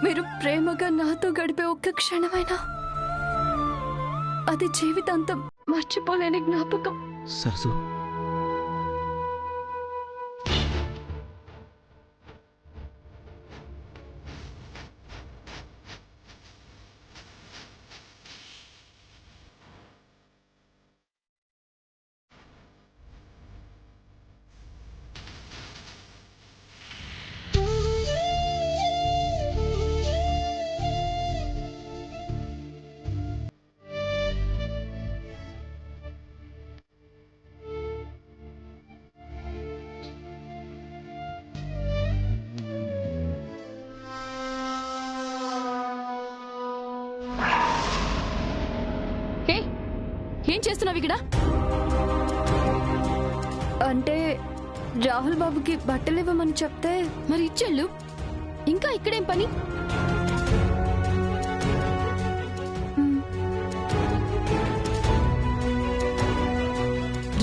మీరు ప్రేమగా నాతో గడిపే ఒక్క క్షణమైనా అది జీవితాంతం మర్చిపోలేని జ్ఞాపకం. సరసు, ఏం చేస్తున్నావు ఇక్కడ? అంటే రాహుల్ బాబుకి బట్టలు ఇవ్వమని చెప్తే మరి ఇచ్చేళ్ళు. ఇంకా ఇక్కడేం పని?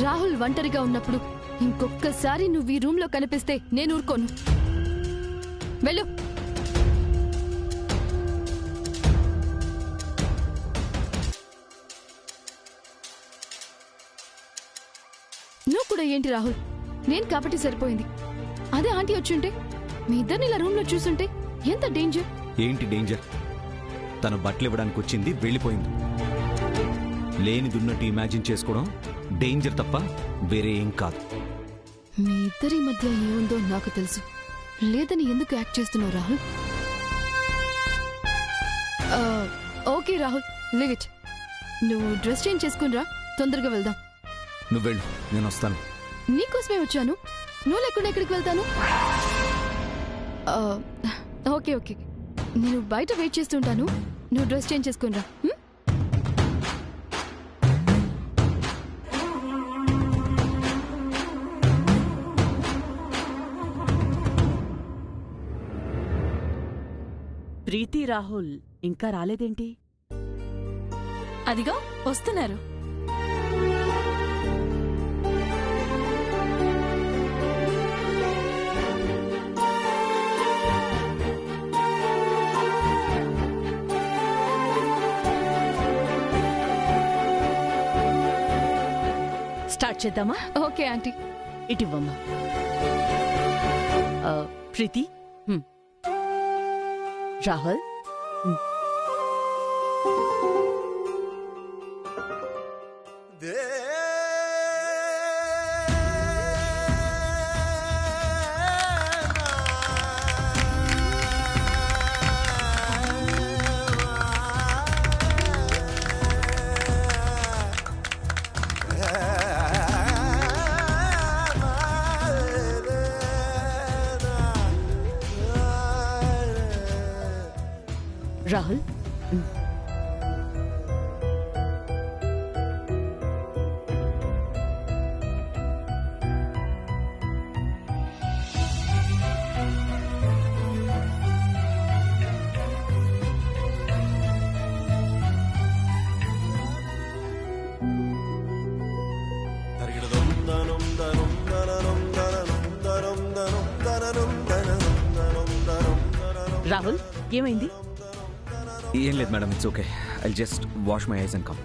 రాహుల్ ఒంటరిగా ఉన్నప్పుడు ఇంకొక్కసారి నువ్వు ఈ రూమ్ లో కనిపిస్తే నేను ఊరుకోను. వెళ్ళు. నువ్వు కూడా ఏంటి రాహుల్? నేను కాబట్టి సరిపోయింది. అదే ఆంటీ వచ్చుంటే మీ ఇద్దరిని ఇలా రూమ్ లో చూసుంటే ఎంత డేంజర్. ఏంటి డేంజర్? తను బట్టలు ఇవ్వడానికి వచ్చింది, వెళ్ళిపోయింది. లేనిదున్నట్టు ఇమాజిన్ చేసుకోవడం డేంజర్ తప్ప వేరే ఏం కాదు. మీ ఇద్దరి మధ్య ఏముందో నాకు తెలుసు. లేదని ఎందుకు యాక్ట్ చేస్తున్నావు Rahul? Okay Rahul, leave it. నువ్వు డ్రెస్ చేంజ్ చేసుకునిరా, తొందరగా వెళ్దాం. నువ్వు వెళ్ళు, నేను వస్తాను. నీకోసమే వచ్చాను. నువ్వు లేకుండా ఎక్కడికి వెళ్తాను? ఓకే ఓకే, నేను బయట వెయిట్ చేస్తుంటాను. నువ్వు డ్రెస్ చేంజ్ చేసుకునిరా. ప్రీతి రాహుల్ ఇంకా రాలేదేంటి? అదిగో వస్తున్నారు. స్టార్ట్ చేద్దామా? Okay aunty. ఇటివ్వమ్మా. ప్రీతి, రాహుల్, రాహుల్, రాహుల్ ఏమైంది? ఏం లేదు madam, it's okay. I just wash my eyes and come.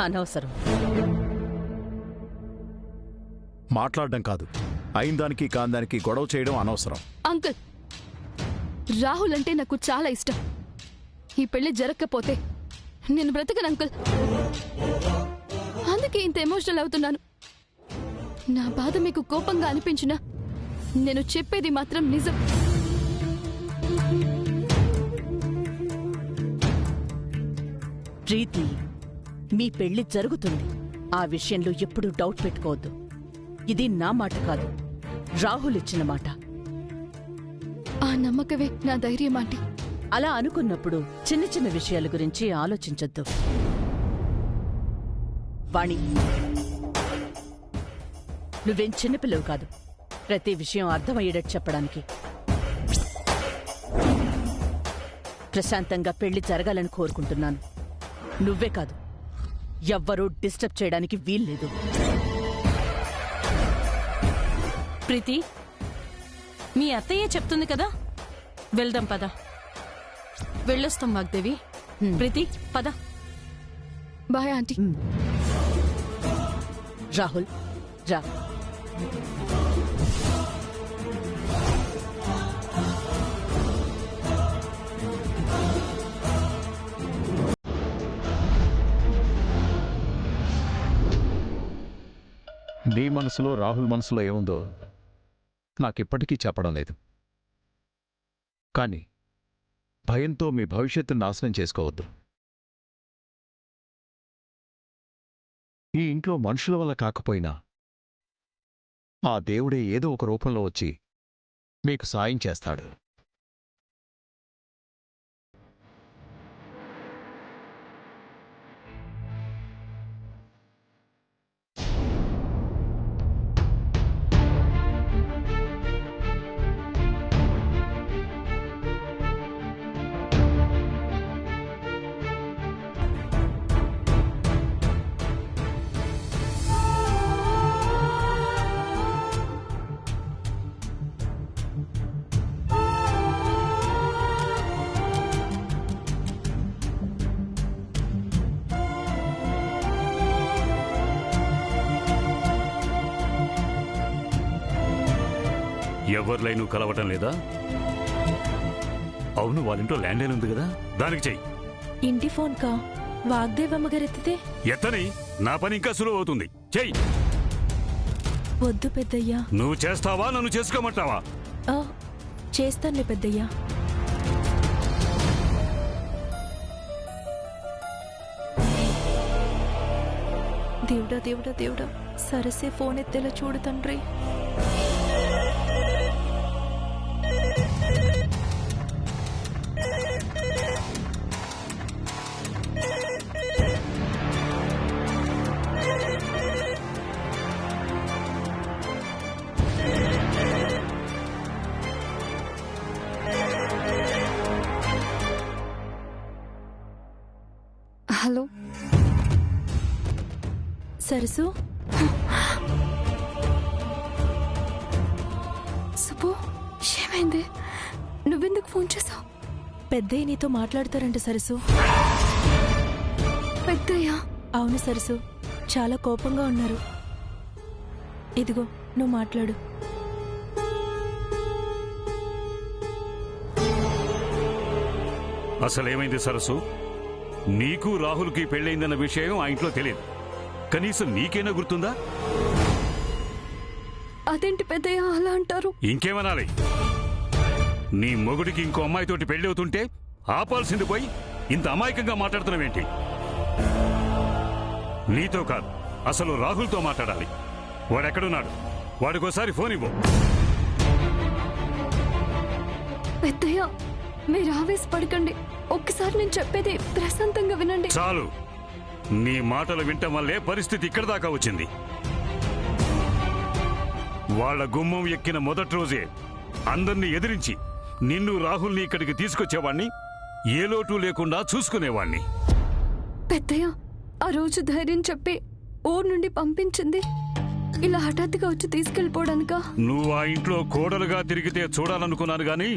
అనవసరం. మాట్లాడడం కాదు, అయిన దానికి కాందానికి గొడవ చేయడం అనవసరం. అంకుల్, రాహుల్ అంటే నాకు చాలా ఇష్టం. ఈ పెళ్లి జరగకపోతే నేను బ్రతకను అంకుల్. అందుకే ఇంత ఎమోషనల్ అవుతున్నాను. నా బాధ మీకు కోపంగా అనిపించినా నేను చెప్పేది మాత్రం నిజం. ప్రీతి, మీ పెళ్లి జరుగుతుంది. ఆ విషయంలో ఎప్పుడూ డౌట్ పెట్టుకోవద్దు. ఇది నా మాట కాదు, రాహుల్ ఇచ్చిన మాట. ఆ నమ్మకమే నా ధైర్యం ఆంటీ. అలా అనుకున్నప్పుడు చిన్న చిన్న విషయాల గురించి ఆలోచించొద్దు. వాణి, నువ్వేం చిన్నపిల్లవు కాదు ప్రతి విషయం అర్థమయ్యేటట్టు చెప్పడానికి. ప్రశాంతంగా పెళ్లి జరగాలని కోరుకుంటున్నాను. నువ్వే కాదు, ఎవ్వరూ డిస్టర్బ్ చేయడానికి వీల్లేదు. ప్రీతి, మీ అత్తయ్య చెప్తుంది కదా, వెళ్దాం పద. వెళ్ళొస్తాం వాగ్దేవి. ప్రీతి పద. Bye aunty. రాహుల్ రా. నీ మనసులో రాహుల్ మనసులో ఏముందో నాకిప్పటికీ చెప్పడం లేదు. కానీ భయంతో మీ భవిష్యత్తును నాశనం చేసుకోవద్దు. ఈ ఇంట్లో మనుషుల వల్ల కాకపోయినా ఆ దేవుడే ఏదో ఒక రూపంలో వచ్చి మీకు సాయం చేస్తాడు. ఎవరి లైను కలవటం లేదా? అవును, వాళ్ళింట్లో ల్యాండ్ లైన్ ఉంది కదా, దానికి చెయ్యి. ఇంటి ఫోన్ కా వాగ్దేవమ్మ గారు ఎత్తితే ఎత్తని, నా పని ఇంకా సులువు అవుతుంది. చెయ్యి. వద్దు పెద్దయ్యా. నువ్వు చేస్తావా, నన్ను చేసుకోమంటావా? చేస్తానులే పెద్దయ్యా. దేవుడా దేవుడా దేవుడా, సరసే ఫోన్ ఎత్తేలా చూడు తండ్రి. హలో సరసు. సుబ్బు, ఏమైంది? నువ్వెందుకు ఫోన్ చేసావు? పెద్దయ్య నీతో మాట్లాడతారంట సరసు. పెద్దయ్యా? అవును సరసు, చాలా కోపంగా ఉన్నారు. ఇదిగో నువ్వు మాట్లాడు. అసలేమైంది సరస్సు? నీకు రాహుల్కి పెళ్ళైందన్న విషయం ఆ ఇంట్లో తెలియదు. కనీసం నీకైనా గుర్తుందా? అదేంటి పెద్దయ్య అలా అంటారు? ఇంకేమనాలి? నీ మొగుడికి ఇంకో అమ్మాయితోటి పెళ్లి అవుతుంటే ఆపాల్సింది పోయి ఇంత అమాయకంగా మాట్లాడుతున్నావేంటి? నీతో కాదు, అసలు రాహుల్తో మాట్లాడాలి. వాడెక్కడున్నాడు? వాడికోసారి ఫోన్ ఇవ్వు. పెద్దయ్య, మీరు ఆవేశపడకండి. ఒక్కసారి నేను చెప్పేది ప్రశాంతంగా వినండి. చాలు, నీ మాటలు వింటం వల్లే పరిస్థితి ఇక్కడ దాకా వచ్చింది. వాళ్ళ గుమ్మం ఎక్కిన మొదటి రోజే అందర్నీ ఎదిరించి నిన్ను రాహుల్ని ఇక్కడికి తీసుకొచ్చేవాణ్ణి, ఏ లోటు లేకుండా చూసుకునేవాణ్ణి. పెద్దయ్య, ఆ రోజు ధైర్యం చెప్పి ఊరు నుండి పంపించింది ఇలా హఠాత్తుగా వచ్చి తీసుకెళ్ళిపోవడానికా? నువ్వు ఆ ఇంట్లో కోడలుగా తిరిగితే చూడాలనుకున్నాను గాని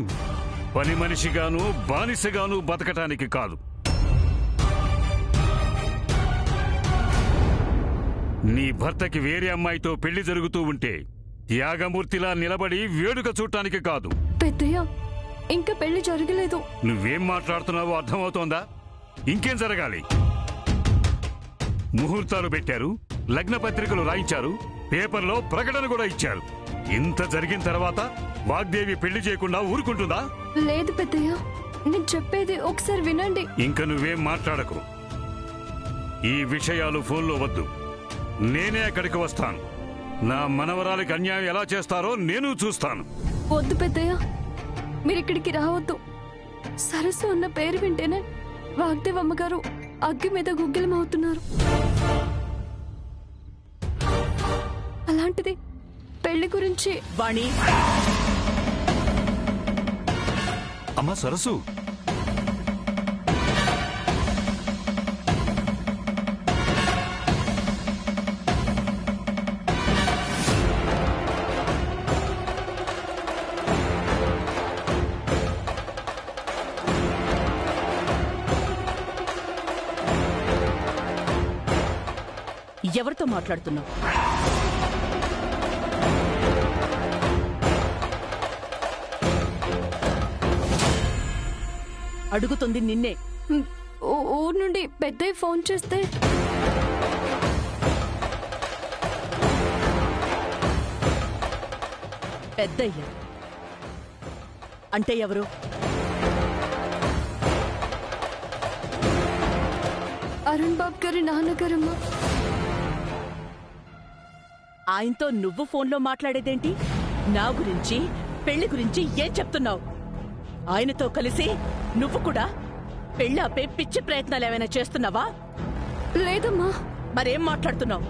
పని మనిషిగాను బానిసగాను బతకటానికి కాదు. నీ భర్తకి వేరే అమ్మాయితో పెళ్లి జరుగుతూ ఉంటే త్యాగమూర్తిలా నిలబడి వేడుక చూడటానికి కాదు. పెద్దయ్య, ఇంకా పెళ్లి జరగలేదు. నువ్వేం మాట్లాడుతున్నావో అర్థమవుతోందా? ఇంకేం జరగాలి? ముహూర్తాలు పెట్టారు, లగ్న పత్రికలు రాయించారు, పేపర్లో ప్రకటన కూడా ఇచ్చారు. ఇంత జరిగిన తర్వాత వాగ్దేవి పెళ్లి చేయకుండా ఊరుకుంటుందా? లేదు పెద్దయ్య, నేను చెప్పేది ఒకసారి వినండి. ఇంక నువ్వేం మాట్లాడకు. ఈ విషయాలు ఫోన్లో వద్దు. నేనే అక్కడికి వస్తాను. నా మనవరాలికి అన్యాయం ఎలా చేస్తారో నేను చూస్తాను. వద్దు పెద్దయ్య, మీరిక్కడికి రావద్దు. సరస్సు అన్న పేరు వింటేనే వాగ్దేవ్ అమ్మగారు అగ్గి మీద గుగ్గిలమవుతున్నారు. అలాంటిది పెళ్లి గురించి. వాణి, అమ్మా సరస్సు, ఎవరితో మాట్లాడుతున్నావు? అడుగుతుంది నిన్నే. ఊరు నుండి పెద్దయ్య ఫోన్ చేస్తే పెద్దయ్య అంటే ఎవరు? అరుణ్ బాబు గారి నాన్నగారమ్మా. ఆయనతో నువ్వు ఫోన్లో మాట్లాడేదేంటి? నా గురించి, పెళ్లి గురించి ఏం చెప్తున్నావు? ఆయనతో కలిసి నువ్వు కూడా పెళ్ళాపే పిచ్చి ప్రయత్నాలు ఏమైనా చేస్తున్నావా? లేదమ్మా. మరేం మాట్లాడుతున్నావు?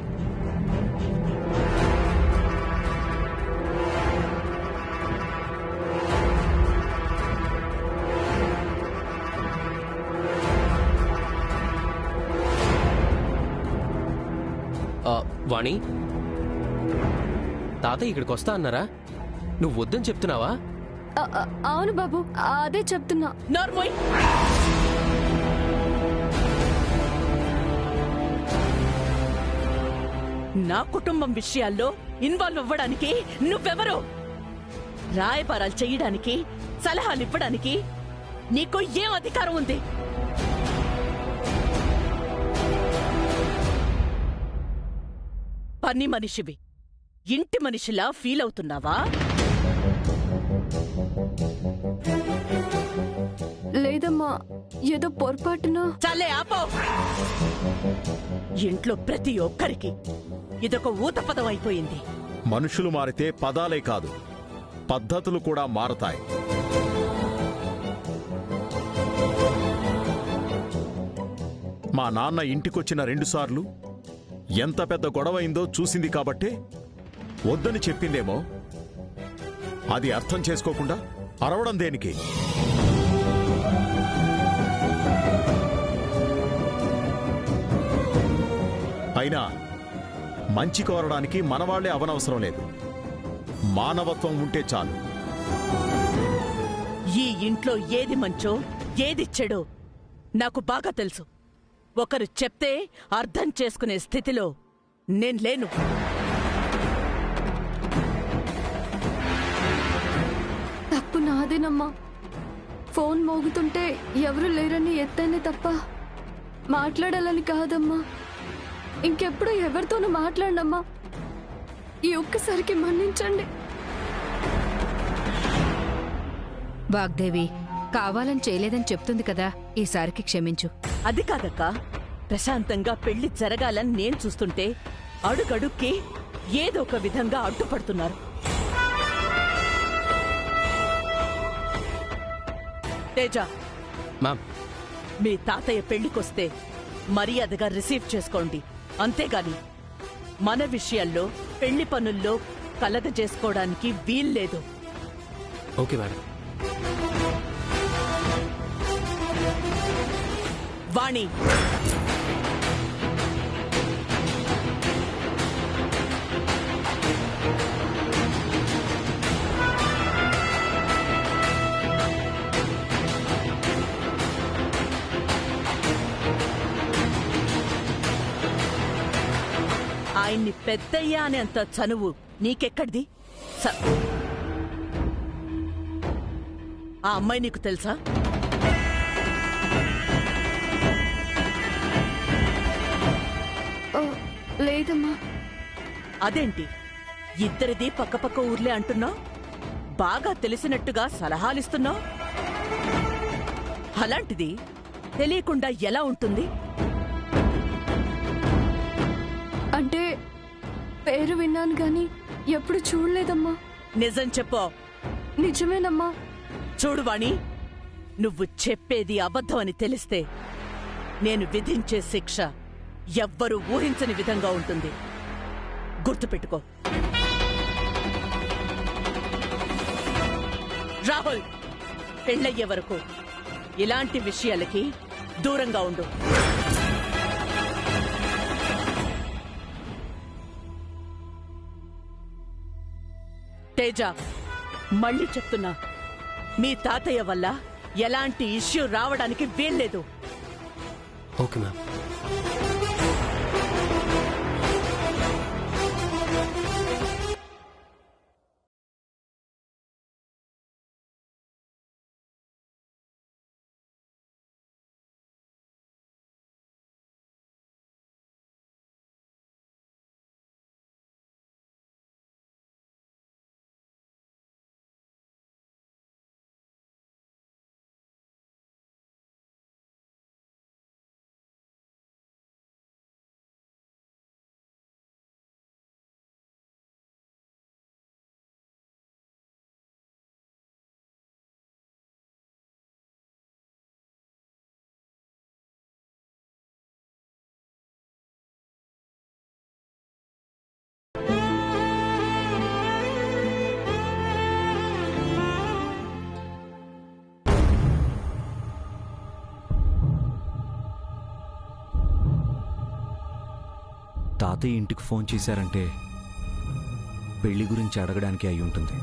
వాణి, తాతయ్య ఇక్కడికి వస్తా అన్నారా? నువ్వు వద్దని చెప్తున్నావా? అవును బాబు, అదే చెప్తున్నా. నార్మోయ్, నా కుటుంబం విషయాల్లో ఇన్వాల్వ్ అవ్వడానికి నువ్వెవరు? రాయబారాలు చెయ్యడానికి, సలహాలు ఇవ్వడానికి నీకు ఏం అధికారం ఉంది? పని మనిషివి ఇంటి మనిషిలా ఫీల్ అవుతున్నావా? లేదమ్మా, ఏదో పొరపాటున. చాలే ఆపో. ఇంట్లో ప్రతి ఒక్కరికి ఇదొక ఊతపదం అయిపోయింది. మనుషులు మారితే పదాలే కాదు, పద్ధతులు కూడా మారతాయి. మా నాన్న ఇంటికొచ్చిన 2 సార్లు ఎంత పెద్ద గొడవైందో చూసింది కాబట్టే వద్దని చెప్పిందేమో. అది అర్థం చేసుకోకుండా అరవడం దేనికి? అయినా మంచి కోరడానికి మనవాళ్లే అవనవసరం లేదు. మానవత్వం ఉంటే చాలు. ఈ ఇంట్లో ఏది మంచో ఏది చెడో నాకు బాగా తెలుసు. ఒకరు చెప్తే అర్థం చేసుకునే స్థితిలో నేను లేను. తప్పు నాదేనమ్మా. ఫోన్ మోగుతుంటే ఎవరు లేరని ఎత్తనే తప్ప మాట్లాడాలని కాదమ్మా. ఇంకెప్పుడు ఎవరితోనూ మాట్లాడనమ్మా. ఈ ఒక్కసారికి మన్నించండి. వాగ్దేవి కావాలని చేయలేదని చెప్తుంది కదా, ఈసారికి క్షమించు. అది కాదక్క, ప్రశాంతంగా పెళ్లి జరగాలని నేను చూస్తుంటే అడుగడుక్కి ఏదో ఒక విధంగా అడ్డుపడుతున్నారు. తేజ, మామ్, మీ తాతయ్య పెళ్లికొస్తే మర్యాదగా రిసీవ్ చేసుకోండి. అంతేగాని మన విషయాల్లో పెళ్లి పనుల్లో కలగజేసుకోవడానికి వీల్లేదు. Okay madam. వాణి, ఆయన్ని పెద్దయ్యా అనేంత చనువు నీకెక్కడిది? ఆ అమ్మాయి నీకు తెలుసా? లేదమ్మా. అదేంటి ఇద్దరిది పక్కపక్క ఊర్లే అంటున్నావు? బాగా తెలిసినట్టుగా సలహాలిస్తున్నావు. అలాంటిది తెలియకుండా ఎలా ఉంటుంది? అంటే పేరు విన్నాను గాని ఎప్పుడు చూడలేదమ్మా. నిజం చెప్పు. నిజమేనమ్మా. చూడు వాణి, నువ్వు చెప్పేది అబద్ధం అని తెలిస్తే నేను విధించే శిక్ష ఎవ్వరూ ఊహించని విధంగా ఉంటుంది. గుర్తుపెట్టుకో. రాహుల్, పెళ్ళయ్యే వరకు ఇలాంటి విషయాలకి దూరంగా ఉండు. తేజ, మళ్ళీ చెప్తున్నా, మీ తాతయ్య వల్ల ఎలాంటి ఇష్యూ రావడానికి వీల్లేదు. Okay ma'am. తాతయ్య ఇంటికి ఫోన్ చేశారంటే పెళ్లి గురించి అడగడానికి అయి ఉంటుంది.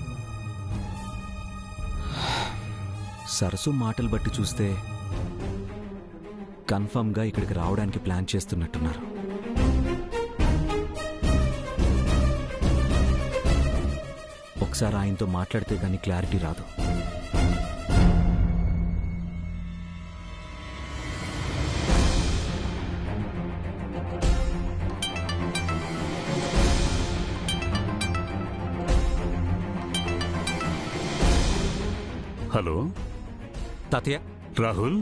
సరసు మాటలు బట్టి చూస్తే కన్ఫర్మ్గా ఇక్కడికి రావడానికి ప్లాన్ చేస్తున్నట్టున్నారు. ఒకసారి ఆయనతో మాట్లాడితే కానీ క్లారిటీ రాదు. హలో తాతయ్య. రాహుల్,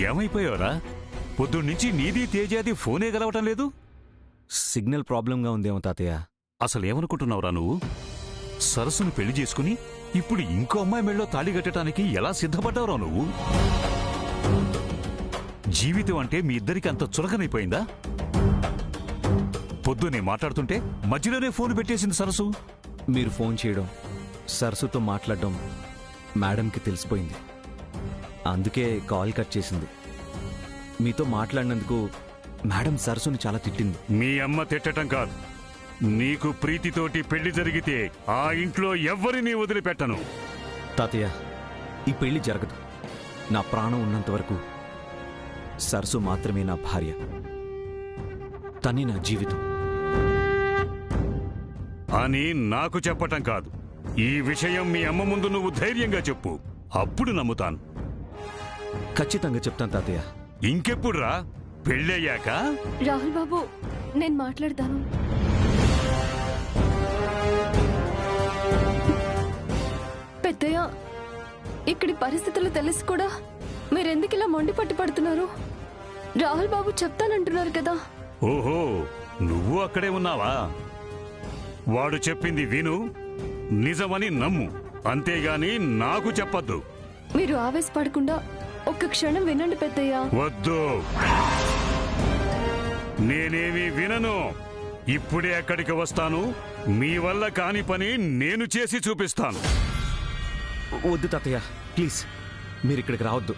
ఏమైపోయావరా? పొద్దున్నుంచి నీది తేజాది ఫోనే గలవటం లేదు. సిగ్నల్ ప్రాబ్లంగా ఉందేమో తాతయ్య. అసలు ఏమనుకుంటున్నావురా నువ్వు? సరస్సును పెళ్లి చేసుకుని ఇప్పుడు ఇంకో అమ్మాయి మెళ్ళో తాళి కట్టడానికి ఎలా సిద్ధపడ్డావురా నువ్వు? జీవితం అంటే మీ ఇద్దరికి అంత చులకనైపోయిందా? పొద్దునే మాట్లాడుతుంటే మధ్యలోనే ఫోన్ పెట్టేసింది సరస్సు. మీరు ఫోన్ చేయడం, సరస్సుతో మాట్లాడడం మేడంకి తెలిసిపోయింది. అందుకే కాల్ కట్ చేసింది. మీతో మాట్లాడినందుకు మేడం సరస్సుని చాలా తిట్టింది. మీ అమ్మ తిట్టటం కాదు, నీకు ప్రీతితోటి పెళ్లి జరిగితే ఆ ఇంట్లో ఎవ్వరినీ వదిలిపెట్టను. తాతయ్య, ఈ పెళ్లి జరగదు. నా ప్రాణం ఉన్నంత వరకు సరస్సు మాత్రమే నా భార్య. తనే నా జీవితం అని నాకు చెప్పటం కాదు. ఈ విషయం మీ అమ్మ ముందు నువ్వు ధైర్యంగా చెప్పు, అప్పుడు నమ్ముతాను. ఖచ్చితంగా చెప్తాను తాతయ్య. ఇంకెప్పుడురా? పెళ్ళయ్యాక? రాహుల్ బాబు, నేను మాట్లాడతాను. పెద్దయ్య, ఇక్కడి పరిస్థితులు తెలిసి కూడా మీరెందుకు ఇలా మొండి పట్టు పడుతున్నారు? రాహుల్ బాబు చెప్తానంటున్నారు కదా. ఓహో, నువ్వు అక్కడే ఉన్నావా? వాడు చెప్పింది విను, నిజమని నమ్ము, అంతేగాని నాకు చెప్పద్దు. మీరు ఆవేశపడకుండా ఒక్క క్షణం వినండి పెద్దయ్య. వద్దు, నేనేమీ వినను. ఇప్పుడే అక్కడికి వస్తాను. మీ వల్ల కాని పని నేను చేసి చూపిస్తాను. వద్దు తాతయ్య, ప్లీజ్ మీరు ఇక్కడికి రావద్దు.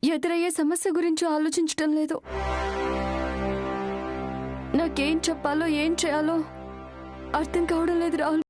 ఎదురయ్యే సమస్య గురించి ఆలోచించటం లేదు. నాకేం చెప్పాలో ఏం చేయాలో అర్థం కావడం లేదు రాహుల్